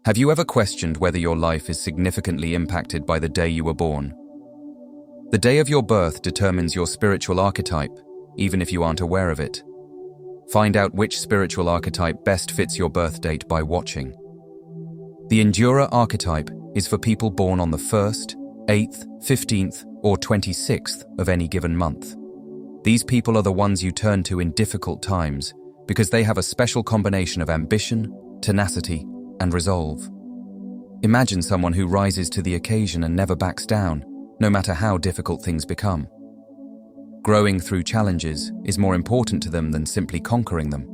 Have you ever questioned whether your life is significantly impacted by the day you were born? The day of your birth determines your spiritual archetype, even if you aren't aware of it. Find out which spiritual archetype best fits your birth date by watching. The endurer archetype is for people born on the 1st, 8th, 15th, or 26th of any given month. These people are the ones you turn to in difficult times because they have a special combination of ambition, tenacity, and resolve. Imagine someone who rises to the occasion and never backs down, no matter how difficult things become. Growing through challenges is more important to them than simply conquering them.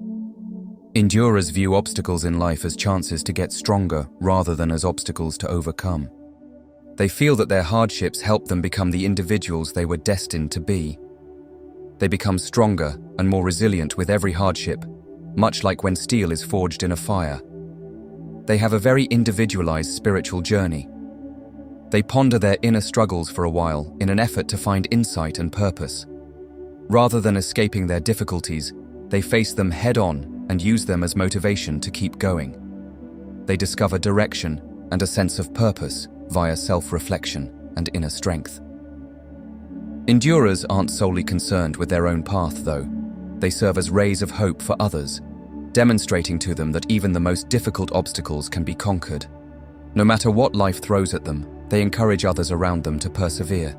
Endurers view obstacles in life as chances to get stronger rather than as obstacles to overcome. They feel that their hardships help them become the individuals they were destined to be. They become stronger and more resilient with every hardship, much like when steel is forged in a fire. They have a very individualized spiritual journey. They ponder their inner struggles for a while in an effort to find insight and purpose. Rather than escaping their difficulties, they face them head-on and use them as motivation to keep going. They discover direction and a sense of purpose via self-reflection and inner strength. Endurers aren't solely concerned with their own path, though. They serve as rays of hope for others, demonstrating to them that even the most difficult obstacles can be conquered. No matter what life throws at them, they encourage others around them to persevere.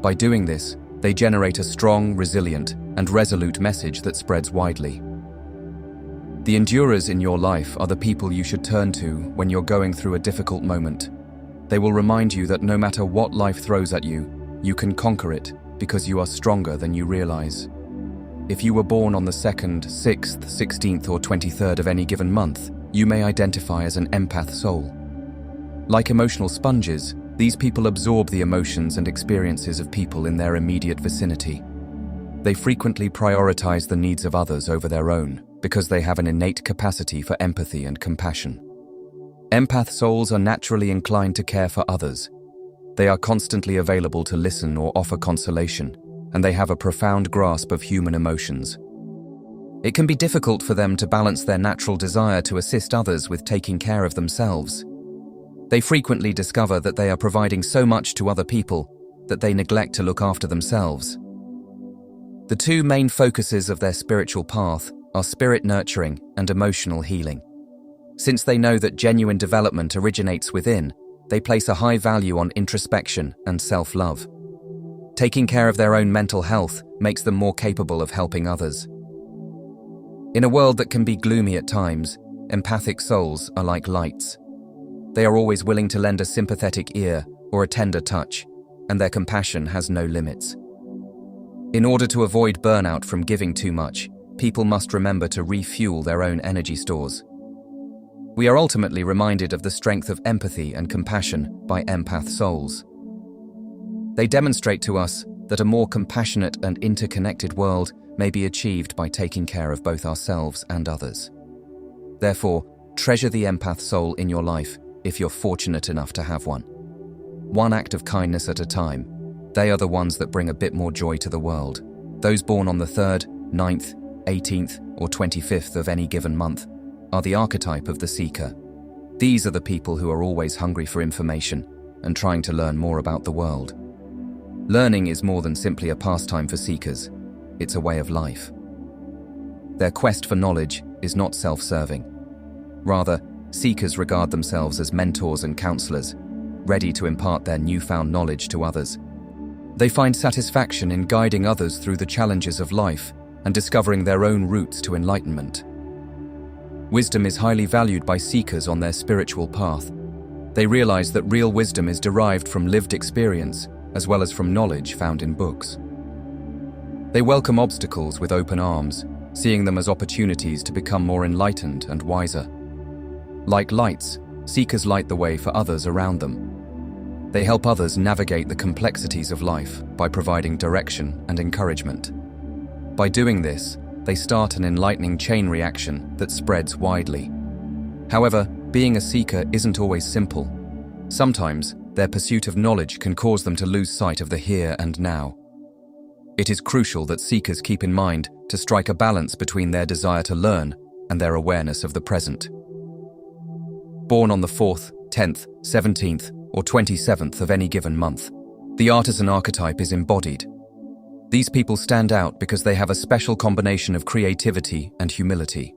By doing this, they generate a strong, resilient, and resolute message that spreads widely. The endurers in your life are the people you should turn to when you're going through a difficult moment. They will remind you that no matter what life throws at you, you can conquer it because you are stronger than you realize. If you were born on the 2nd, 6th, 16th, or 23rd of any given month, you may identify as an empath soul. Like emotional sponges, these people absorb the emotions and experiences of people in their immediate vicinity. They frequently prioritize the needs of others over their own because they have an innate capacity for empathy and compassion. Empath souls are naturally inclined to care for others. They are constantly available to listen or offer consolation, and they have a profound grasp of human emotions. It can be difficult for them to balance their natural desire to assist others with taking care of themselves. They frequently discover that they are providing so much to other people that they neglect to look after themselves. The two main focuses of their spiritual path are spirit nurturing and emotional healing. Since they know that genuine development originates within, they place a high value on introspection and self-love. Taking care of their own mental health makes them more capable of helping others. In a world that can be gloomy at times, empathic souls are like lights. They are always willing to lend a sympathetic ear or a tender touch, and their compassion has no limits. In order to avoid burnout from giving too much, people must remember to refuel their own energy stores. We are ultimately reminded of the strength of empathy and compassion by empath souls. They demonstrate to us that a more compassionate and interconnected world may be achieved by taking care of both ourselves and others. Therefore, treasure the empath soul in your life if you're fortunate enough to have one. One act of kindness at a time. They are the ones that bring a bit more joy to the world. Those born on the 3rd, 9th, 18th, or 25th of any given month are the archetype of the seeker. These are the people who are always hungry for information and trying to learn more about the world. Learning is more than simply a pastime for seekers. It's a way of life. Their quest for knowledge is not self-serving. Rather, seekers regard themselves as mentors and counselors, ready to impart their newfound knowledge to others. They find satisfaction in guiding others through the challenges of life and discovering their own routes to enlightenment. Wisdom is highly valued by seekers on their spiritual path. They realize that real wisdom is derived from lived experience as well as from knowledge found in books. They welcome obstacles with open arms, seeing them as opportunities to become more enlightened and wiser. Like lights, seekers light the way for others around them. They help others navigate the complexities of life by providing direction and encouragement. By doing this, they start an enlightening chain reaction that spreads widely. However, being a seeker isn't always simple. Sometimes, their pursuit of knowledge can cause them to lose sight of the here and now. It is crucial that seekers keep in mind to strike a balance between their desire to learn and their awareness of the present. born on the 4th, 10th, 17th, or 27th of any given month. The artisan archetype is embodied. These people stand out because they have a special combination of creativity and humility.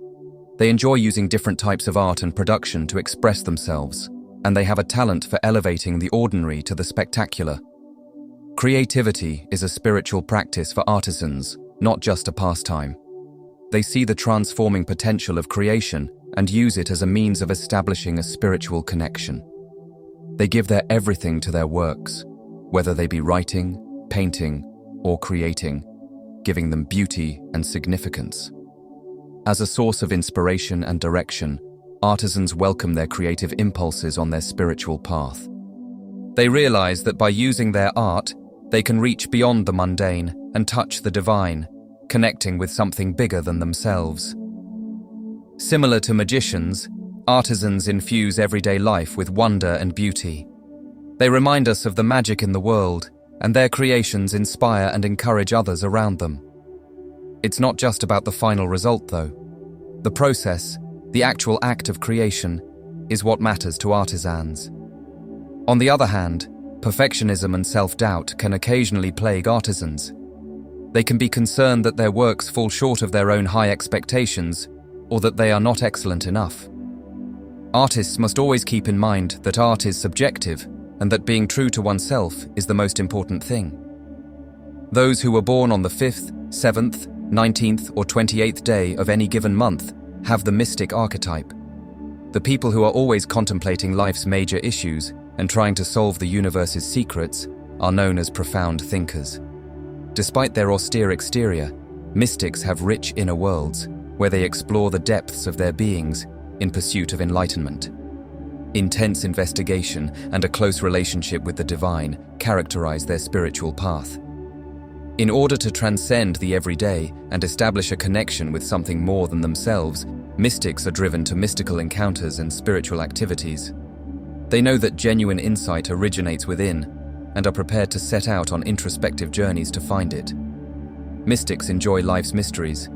They enjoy using different types of art and production to express themselves, and they have a talent for elevating the ordinary to the spectacular. Creativity is a spiritual practice for artisans, not just a pastime. They see the transforming potential of creation and use it as a means of establishing a spiritual connection. They give their everything to their works, whether they be writing, painting, or creating, giving them beauty and significance. As a source of inspiration and direction, artisans welcome their creative impulses on their spiritual path. They realize that by using their art, they can reach beyond the mundane and touch the divine, connecting with something bigger than themselves. Similar to magicians, artisans infuse everyday life with wonder and beauty. They remind us of the magic in the world, and their creations inspire and encourage others around them. It's not just about the final result, though. The process, the actual act of creation, is what matters to artisans. On the other hand, perfectionism and self-doubt can occasionally plague artisans. They can be concerned that their works fall short of their own high expectations, or that they are not excellent enough. Artists must always keep in mind that art is subjective and that being true to oneself is the most important thing. Those who were born on the 5th, 7th, 19th, or 28th day of any given month have the mystic archetype. The people who are always contemplating life's major issues and trying to solve the universe's secrets are known as profound thinkers. Despite their austere exterior, mystics have rich inner worlds where they explore the depths of their beings in pursuit of enlightenment. Intense investigation and a close relationship with the divine characterize their spiritual path. In order to transcend the everyday and establish a connection with something more than themselves, mystics are driven to mystical encounters and spiritual activities. They know that genuine insight originates within and are prepared to set out on introspective journeys to find it. Mystics enjoy life's mysteries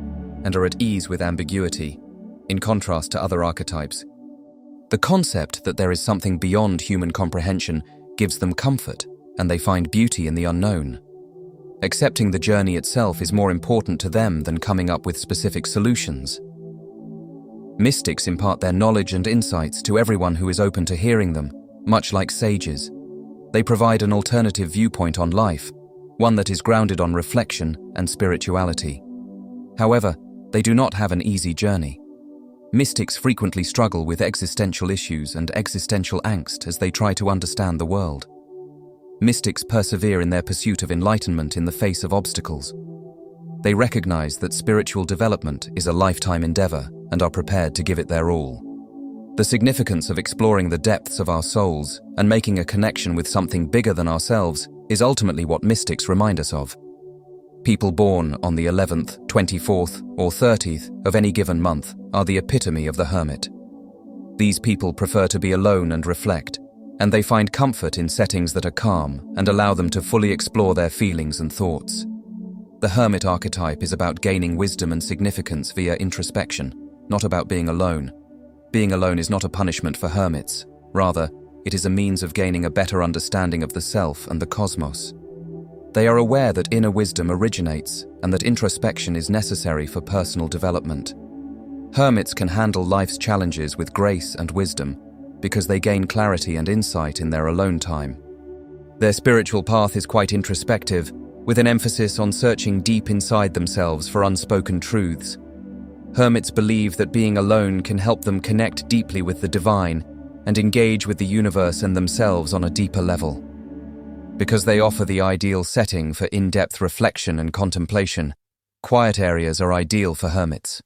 and are at ease with ambiguity, in contrast to other archetypes. The concept that there is something beyond human comprehension gives them comfort, and they find beauty in the unknown. Accepting the journey itself is more important to them than coming up with specific solutions. Mystics impart their knowledge and insights to everyone who is open to hearing them, much like sages. They provide an alternative viewpoint on life, one that is grounded on reflection and spirituality. However, they do not have an easy journey. Mystics frequently struggle with existential issues and existential angst as they try to understand the world. Mystics persevere in their pursuit of enlightenment in the face of obstacles. They recognize that spiritual development is a lifetime endeavor and are prepared to give it their all. The significance of exploring the depths of our souls and making a connection with something bigger than ourselves is ultimately what mystics remind us of. People born on the 11th, 24th, or 30th of any given month are the epitome of the hermit. These people prefer to be alone and reflect, and they find comfort in settings that are calm and allow them to fully explore their feelings and thoughts. The hermit archetype is about gaining wisdom and significance via introspection, not about being alone. Being alone is not a punishment for hermits. Rather, it is a means of gaining a better understanding of the self and the cosmos. They are aware that inner wisdom originates and that introspection is necessary for personal development. Hermits can handle life's challenges with grace and wisdom because they gain clarity and insight in their alone time. Their spiritual path is quite introspective, with an emphasis on searching deep inside themselves for unspoken truths. Hermits believe that being alone can help them connect deeply with the divine and engage with the universe and themselves on a deeper level. Because they offer the ideal setting for in-depth reflection and contemplation, quiet areas are ideal for hermits.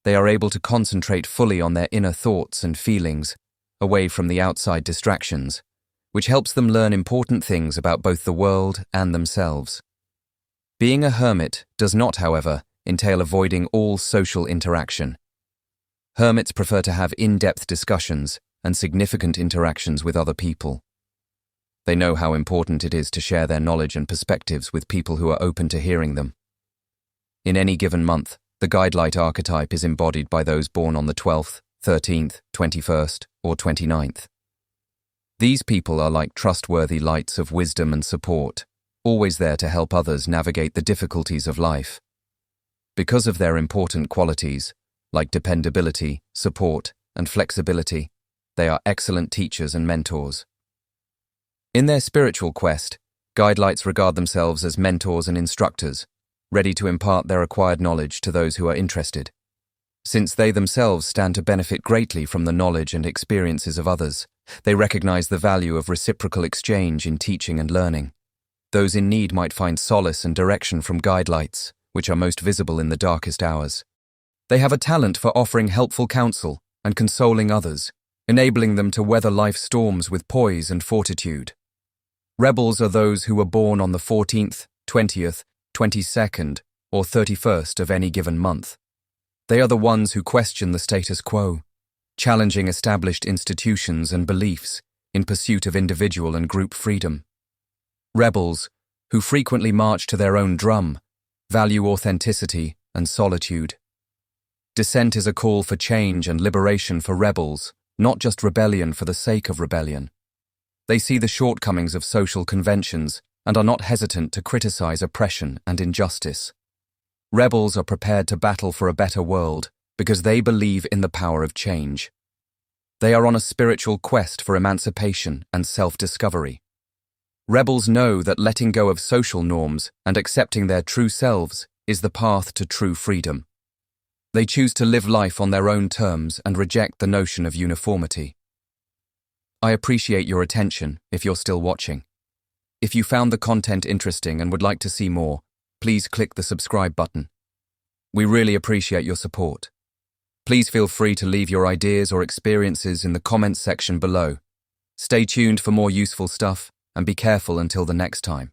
They are able to concentrate fully on their inner thoughts and feelings, away from the outside distractions, which helps them learn important things about both the world and themselves. Being a hermit does not, however, entail avoiding all social interaction. Hermits prefer to have in-depth discussions and significant interactions with other people. They know how important it is to share their knowledge and perspectives with people who are open to hearing them. In any given month, the guidelight archetype is embodied by those born on the 12th, 13th, 21st, or 29th. These people are like trustworthy lights of wisdom and support, always there to help others navigate the difficulties of life. Because of their important qualities, like dependability, support, and flexibility, they are excellent teachers and mentors. In their spiritual quest, guidelights regard themselves as mentors and instructors, ready to impart their acquired knowledge to those who are interested. Since they themselves stand to benefit greatly from the knowledge and experiences of others, they recognize the value of reciprocal exchange in teaching and learning. Those in need might find solace and direction from guidelights, which are most visible in the darkest hours. They have a talent for offering helpful counsel and consoling others, enabling them to weather life's storms with poise and fortitude. Rebels are those who were born on the 14th, 20th, 22nd, or 31st of any given month. They are the ones who question the status quo, challenging established institutions and beliefs in pursuit of individual and group freedom. Rebels, who frequently march to their own drum, value authenticity and solitude. Dissent is a call for change and liberation for rebels, not just rebellion for the sake of rebellion. They see the shortcomings of social conventions and are not hesitant to criticize oppression and injustice. Rebels are prepared to battle for a better world because they believe in the power of change. They are on a spiritual quest for emancipation and self-discovery. Rebels know that letting go of social norms and accepting their true selves is the path to true freedom. They choose to live life on their own terms and reject the notion of uniformity. I appreciate your attention if you're still watching. If you found the content interesting and would like to see more, please click the subscribe button. We really appreciate your support. Please feel free to leave your ideas or experiences in the comments section below. Stay tuned for more useful stuff and be careful until the next time.